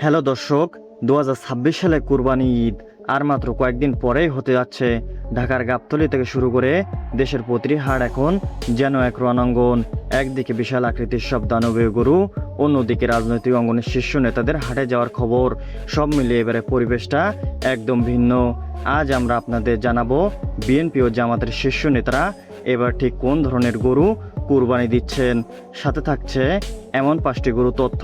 Hello দর্শক, 2026 সালে কুরবানি ঈদ আর মাত্র কয়েকদিন পরেই হতে যাচ্ছে। ঢাকার গাবতলী থেকে শুরু করে দেশের প্রতিটি হাট এখন যেন এক রণাঙ্গন। একদিকে বিশাল আকৃতির সব দানবীয় গরু, অন্যদিকে রাজনৈতিক অঙ্গনের শীর্ষ নেতাদের হাটে যাওয়ার খবর। সব মিলিয়ে এবারে পরিবেশটা একদম ভিন্ন। আজ আমরা আপনাদের জানাবো বিএনপি ও জামাতের শীর্ষ নেতারা এবার ঠিক কোন ধরনের গরু কুরবানি দিচ্ছেন। সাথে থাকছে এমন 5টি গরু তথ্য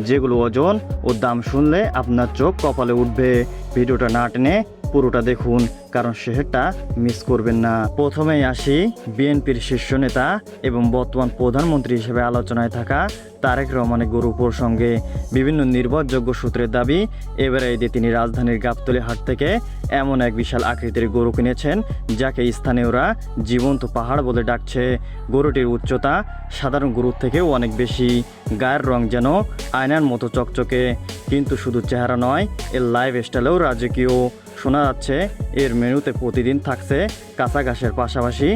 যেগুলো ওজন ও দাম শুনলে আপনার চোখ কপালে উঠবে। ভিডিওটা না টেনে পুরোটা দেখুন, কারণ শেষেরটা মিস করবেন না। প্রথমেই আসি বিএনপির শীর্ষ নেতা এবং বর্তমান প্রধানমন্ত্রী হিসেবে আলোচনায় থাকা তারেক রহমানের গরু প্রসঙ্গে। বিভিন্ন নির্ভরযোগ্য সূত্রের দাবি, এবারে ঈদে তিনি রাজধানীর গাবতলী হাট থেকে এমন এক বিশাল আকৃতির গরু কিনেছেন যাকে স্থানীয়রা জীবন্ত পাহাড় বলে ডাকছে। গরুটির উচ্চতা সাধারণ গরুর থেকেও অনেক বেশি, গায়ের রং যেন আয়নার মতো চকচকে। কিন্তু শুধু চেহারা নয়, এর লাইফ স্টাইলেও রাজকীয়। শোনা যাচ্ছে এর মেনুতে প্রতিদিন থাকছে কাঁচা ঘাসের পাশাপাশি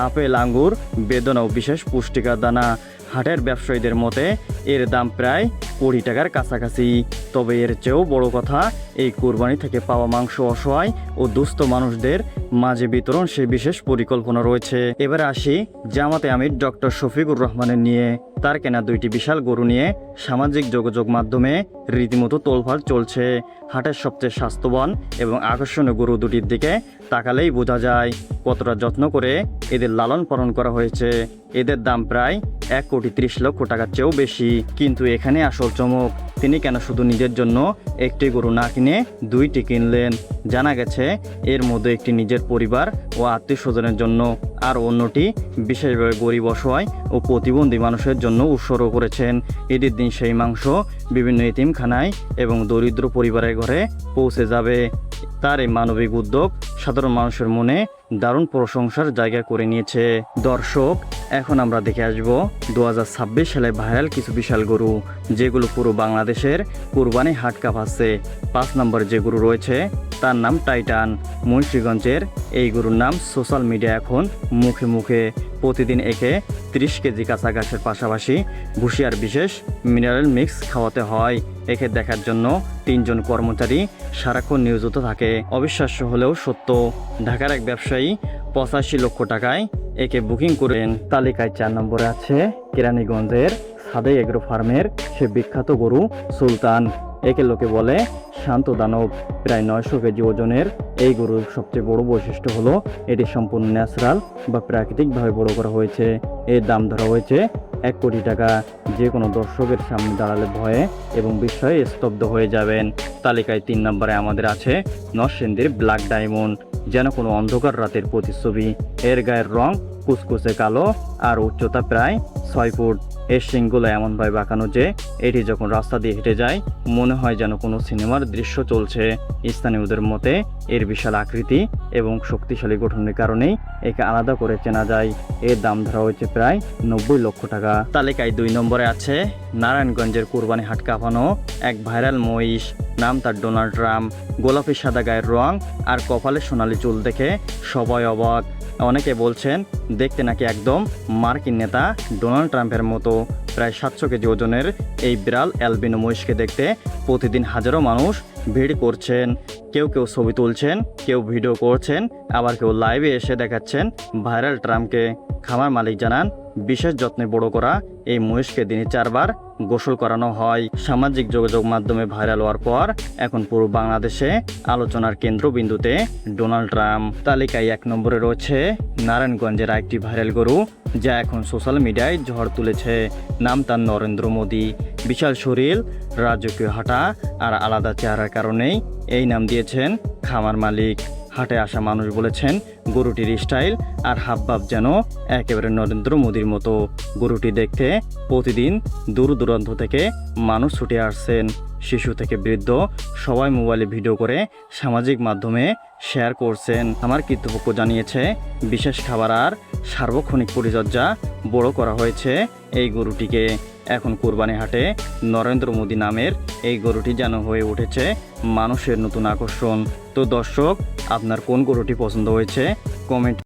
আপেল, আঙ্গুর, বেদনা ও বিশেষ পুষ্টিকর দানা। হাটের ব্যবসায়ীদের মতে এর দাম প্রায় 20 টাকার কাছাকাছি। তবে এর চেয়েও বড় কথা, এই কোরবানি থেকে পাওয়া মাংস অসহায় ও দুস্থ মানুষদের মাঝে বিতরণ সে বিশেষ পরিকল্পনা রয়েছে। এবার আসি জামাতে আমির ডক্টর শফিকুর রহমানের নিয়ে। তার কেনা 2টি বিশাল গরু নিয়ে সামাজিক যোগাযোগ মাধ্যমে রীতিমতো তোলপাড় চলছে। হাটের সবচেয়ে স্বাস্থ্যবান এবং আকর্ষণীয় গরু দুটির দিকে তাকালেই বোঝা যায় কতটা যত্ন করে এদের লালন পালন করা হয়েছে। এদের দাম প্রায় 1,30,00,000 টাকার চেয়েও বেশি। কিন্তু এখানে আসল চমক, তিনি কেন শুধু নিজের জন্য একটি গরু না কিনে 2টি কিনলেন। জানা গেছে এর মধ্যে একটি নিজের পরিবার ও আত্মীয় স্বজনের জন্য, আর অন্যটি বিশেষভাবে গরিব, অসহায় ও প্রতিবন্ধী মানুষের জন্য উৎসর্গ করেছেন। ঈদের দিন সেই মাংস বিভিন্ন এতিমখানায় এবং দরিদ্র পরিবারের ঘরে পৌঁছে যাবে। তার এই মানবিক উদ্যোগ সাধারণ মানুষের মনে দারুণ প্রশংসার জায়গা করে নিয়েছে। দর্শক, এখন আমরা দেখে আসব 2026 সালে ভাইরাল কিছু বিশাল গরু যেগুলো পুরো বাংলাদেশের কুরবানি হাট কাঁপাচ্ছে। 5 নম্বরে যে গরু রয়েছে তার নাম টাইটান। মুন্সিগঞ্জের এই গরুর নাম সোশ্যাল মিডিয়া এখন মুখে মুখে। প্রতিদিন একে 30 কেজি কাঁচা ঘাসের পাশাপাশি ভুসি আর বিশেষ মিনারেল মিক্স খাওয়াতে হয়। একে দেখার জন্য 3 জন কর্মচারী সারাক্ষণ নিয়োজিত থাকে। অবিশ্বাস্য হলেও সত্য, ঢাকার এক ব্যবসায়ী 85 লক্ষ টাকায় একে বুকিং করেন। তালিকায় 4 নম্বরে আছে কেরানীগঞ্জের সাদেই এগ্রো ফার্মের সে বিখ্যাত গরু সুলতান। একে লোকে বলে শান্ত দানব। প্রায় 900 কেজি ওজনের এই গরুর সবচেয়ে বড় বৈশিষ্ট্য হলো এটি সম্পূর্ণ ন্যাচারাল বা প্রাকৃতিকভাবে বড় করা হয়েছে। এর দাম ধরা হয়েছে 1 কোটি টাকা। যে কোনো দর্শকের সামনে দাঁড়ালে ভয়ে এবং বিস্ময়ে স্তব্ধ হয়ে যাবেন। তালিকায় 3 নম্বরে আমাদের আছে নরসিংদীর ব্ল্যাক ডায়মন্ড, যেন কোনো অন্ধকার রাতের প্রতিচ্ছবি। এর গায়ের রং কুচকুচে কালো আর উচ্চতা প্রায় 6 ফুট। এর শিংগুলো এমনভাবে বাঁকানো যে এটি যখন রাস্তা দিয়ে হেঁটে যায় মনে হয় যেন কোনো সিনেমার দৃশ্য চলছে। স্থানীয়দের মতে এর বিশাল আকৃতি এবং শক্তিশালী গঠনের কারণেই একে আলাদা করে চেনা যায়। এর দাম ধরা হয়েছে প্রায় 90 লক্ষ টাকা। তালিকায় 2 নম্বরে আছে নারায়ণগঞ্জের কুরবানি হাট কাঁপানো এক ভাইরাল মহিষ। নাম তার ডোনাল্ড ট্রাম্প। গোলাপি সাদা গায়ের রং আর কপালে সোনালি চুল দেখে সবাই অবাক। অনেকে বলছেন দেখতে নাকি একদম মার্কিন নেতা ডোনাল্ড ট্রাম্পের মতো। প্রায় 700 কেজি ওজনের এই বিরাল অ্যালবিনো মহিষকে দেখতে প্রতিদিন হাজারো মানুষ ভিড় করছেন। কেউ কেউ ছবি তুলছেন, কেউ ভিডিও করছেন, আবার কেউ লাইভে এসে দেখাচ্ছেন ভাইরাল ট্রাম্পকে। খামার মালিক জানান বিশেষ যত্নে বড় করা এই মহিষকে দিনে 4 বার গোসল করানো হয়। সামাজিক যোগাযোগ মাধ্যমে ভাইরাল হওয়ার পর এখন পুরো বাংলাদেশে আলোচনার কেন্দ্রবিন্দুতে ডোনাল্ড ট্রাম্প। তালিকায় 1 নম্বরে রয়েছে নারায়ণগঞ্জের একটি ভাইরাল গরু যা এখন সোশ্যাল মিডিয়ায় ঝড় তুলেছে। নাম তার নরেন্দ্র মোদী। বিশাল শরীর, রাজকীয় হাঁটা আর আলাদা চেহারার কারণেই এই নাম দিয়েছেন খামার মালিক। হাটে আসা মানুষ বলেছেন গরুটির স্টাইল আর হাবভাব যেন একেবারে নরেন্দ্র মোদীর মতো। গরুটি দেখতে প্রতিদিন দূর দূরান্ত থেকে মানুষ ছুটে আসছেন। শিশু থেকে বৃদ্ধ সবাই মোবাইলে ভিডিও করে সামাজিক মাধ্যমে শেয়ার করছেন। আমার কর্তৃপক্ষ জানিয়েছে বিশেষ খাবার আর সার্বক্ষণিক পরিচর্যা বড় করা হয়েছে এই গরুটিকে। এখন কুরবানি হাটে নরেন্দ্র মোদী নামের এই গরুটি যেন হয়ে উঠেছে মানুষের নতুন আকর্ষণ। তো দর্শক, আপনার কোন গরুটি পছন্দ হয়েছে কমেন্ট